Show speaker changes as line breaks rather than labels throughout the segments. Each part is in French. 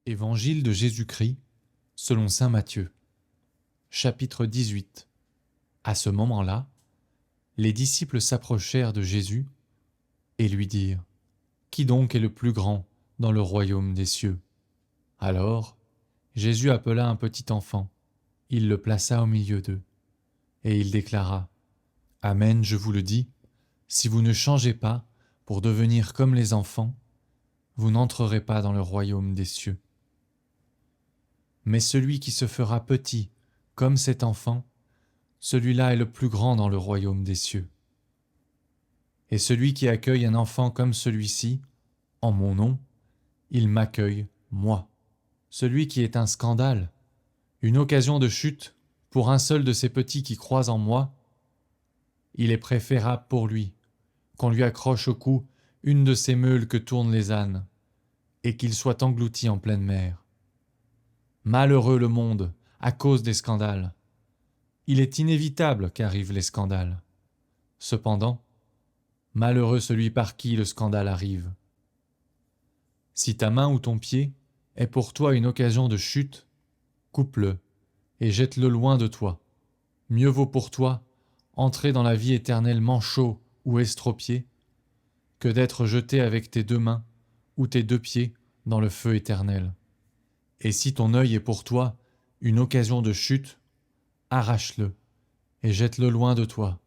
Évangile de Jésus-Christ, selon saint Matthieu. Chapitre 18. À ce moment-là, les disciples s'approchèrent de Jésus et lui dirent : « Qui donc est le plus grand dans le royaume des cieux ? » Alors, Jésus appela un petit enfant, il le plaça au milieu d'eux, et il déclara : « Amen, je vous le dis, si vous ne changez pas pour devenir comme les enfants, vous n'entrerez pas dans le royaume des cieux. Mais celui qui se fera petit, comme cet enfant, celui-là est le plus grand dans le royaume des cieux. Et celui qui accueille un enfant comme celui-ci, en mon nom, il m'accueille, moi. Celui qui est un scandale, une occasion de chute pour un seul de ces petits qui croient en moi, il est préférable pour lui qu'on lui accroche au cou une de ces meules que tournent les ânes, et qu'il soit englouti en pleine mer. Malheureux le monde à cause des scandales. Il est inévitable qu'arrivent les scandales. Cependant, malheureux celui par qui le scandale arrive. Si ta main ou ton pied est pour toi une occasion de chute, coupe-le et jette-le loin de toi. Mieux vaut pour toi entrer dans la vie éternelle manchot ou estropié que d'être jeté avec tes deux mains ou tes deux pieds dans le feu éternel. Et si ton œil est pour toi une occasion de chute, arrache-le et jette-le loin de toi.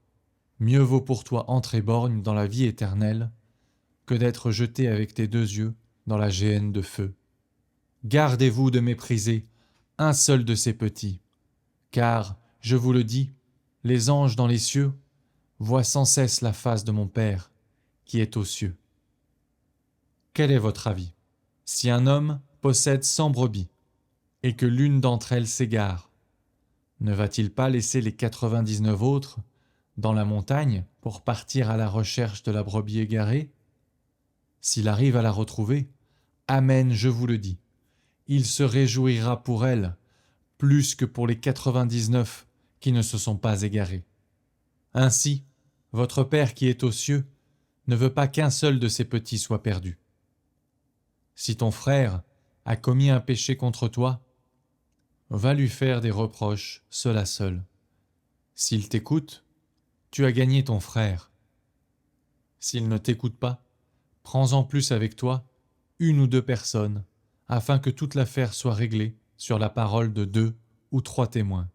Mieux vaut pour toi entrer borgne dans la vie éternelle que d'être jeté avec tes deux yeux dans la géhenne de feu. Gardez-vous de mépriser un seul de ces petits, car, je vous le dis, les anges dans les cieux voient sans cesse la face de mon Père qui est aux cieux. Quel est votre avis ? Si un homme possède 100 brebis et que l'une d'entre elles s'égare, ne va-t-il pas laisser les 99 autres dans la montagne pour partir à la recherche de la brebis égarée ? S'il arrive à la retrouver, amen, je vous le dis, il se réjouira pour elle plus que pour les 99 qui ne se sont pas égarés. Ainsi, votre Père qui est aux cieux ne veut pas qu'un seul de ses petits soit perdu. Si ton frère a commis un péché contre toi, va lui faire des reproches seul à seul. S'il t'écoute, tu as gagné ton frère. S'il ne t'écoute pas, prends-en plus avec toi une ou deux personnes, afin que toute l'affaire soit réglée sur la parole de 2 ou 3 témoins.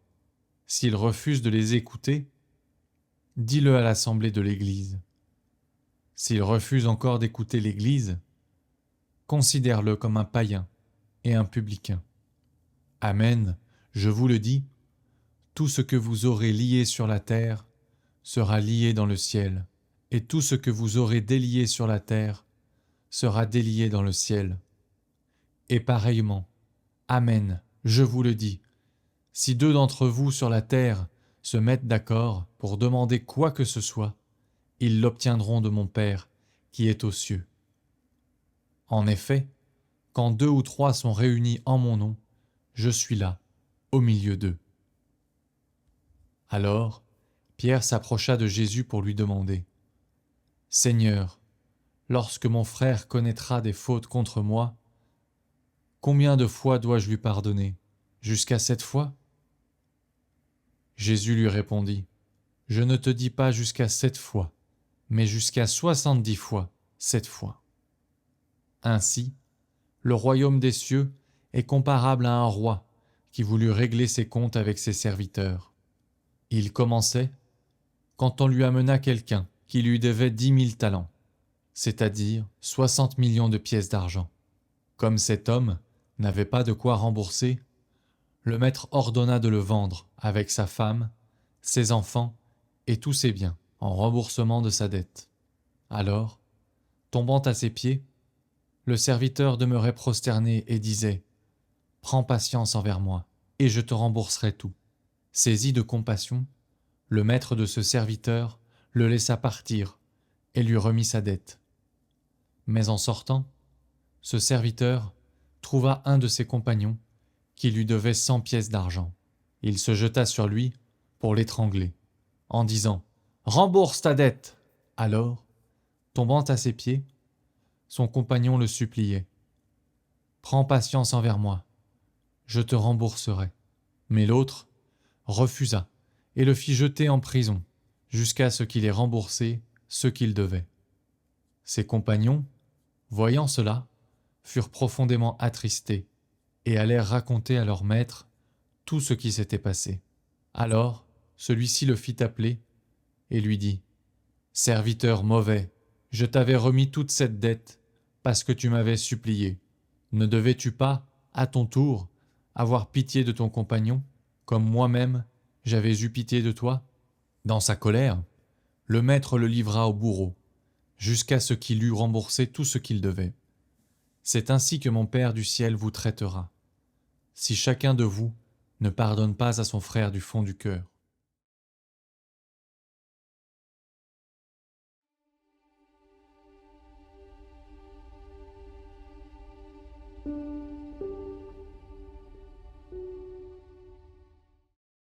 S'il refuse de les écouter, dis-le à l'assemblée de l'Église. S'il refuse encore d'écouter l'Église, considère-le comme un païen et un publicain. Amen, je vous le dis, tout ce que vous aurez lié sur la terre sera lié dans le ciel, et tout ce que vous aurez délié sur la terre sera délié dans le ciel. Et pareillement, amen, je vous le dis, si 2 d'entre vous sur la terre se mettent d'accord pour demander quoi que ce soit, ils l'obtiendront de mon Père qui est aux cieux. En effet, quand 2 ou 3 sont réunis en mon nom, je suis là, au milieu d'eux. Alors, Pierre s'approcha de Jésus pour lui demander : « Seigneur, lorsque mon frère commettra des fautes contre moi, combien de fois dois-je lui pardonner ? Jusqu'à 7 fois ? » Jésus lui répondit : « Je ne te dis pas jusqu'à 7 fois, mais jusqu'à 70 fois 7 fois. » Ainsi, le royaume des cieux est comparable à un roi qui voulut régler ses comptes avec ses serviteurs. Il commençait quand on lui amena quelqu'un qui lui devait 10 000 talents, c'est-à-dire 60 millions de pièces d'argent. Comme cet homme n'avait pas de quoi rembourser, le maître ordonna de le vendre avec sa femme, ses enfants et tous ses biens en remboursement de sa dette. Alors, tombant à ses pieds, le serviteur demeurait prosterné et disait : « Prends patience envers moi, et je te rembourserai tout. » Saisi de compassion, le maître de ce serviteur le laissa partir et lui remit sa dette. Mais en sortant, ce serviteur trouva un de ses compagnons qui lui devait 100 pièces d'argent. Il se jeta sur lui pour l'étrangler, en disant : « Rembourse ta dette !» Alors, tombant à ses pieds, son compagnon le suppliait : Prends patience envers moi, je te rembourserai. » Mais l'autre refusa et le fit jeter en prison, jusqu'à ce qu'il ait remboursé ce qu'il devait. Ses compagnons, voyant cela, furent profondément attristés et allèrent raconter à leur maître tout ce qui s'était passé. Alors, celui-ci le fit appeler et lui dit : « Serviteur mauvais, je t'avais remis toute cette dette parce que tu m'avais supplié. Ne devais-tu pas, à ton tour, avoir pitié de ton compagnon, comme moi-même j'avais eu pitié de toi ?» Dans sa colère, le maître le livra au bourreau, jusqu'à ce qu'il eût remboursé tout ce qu'il devait. C'est ainsi que mon Père du ciel vous traitera, si chacun de vous ne pardonne pas à son frère du fond du cœur.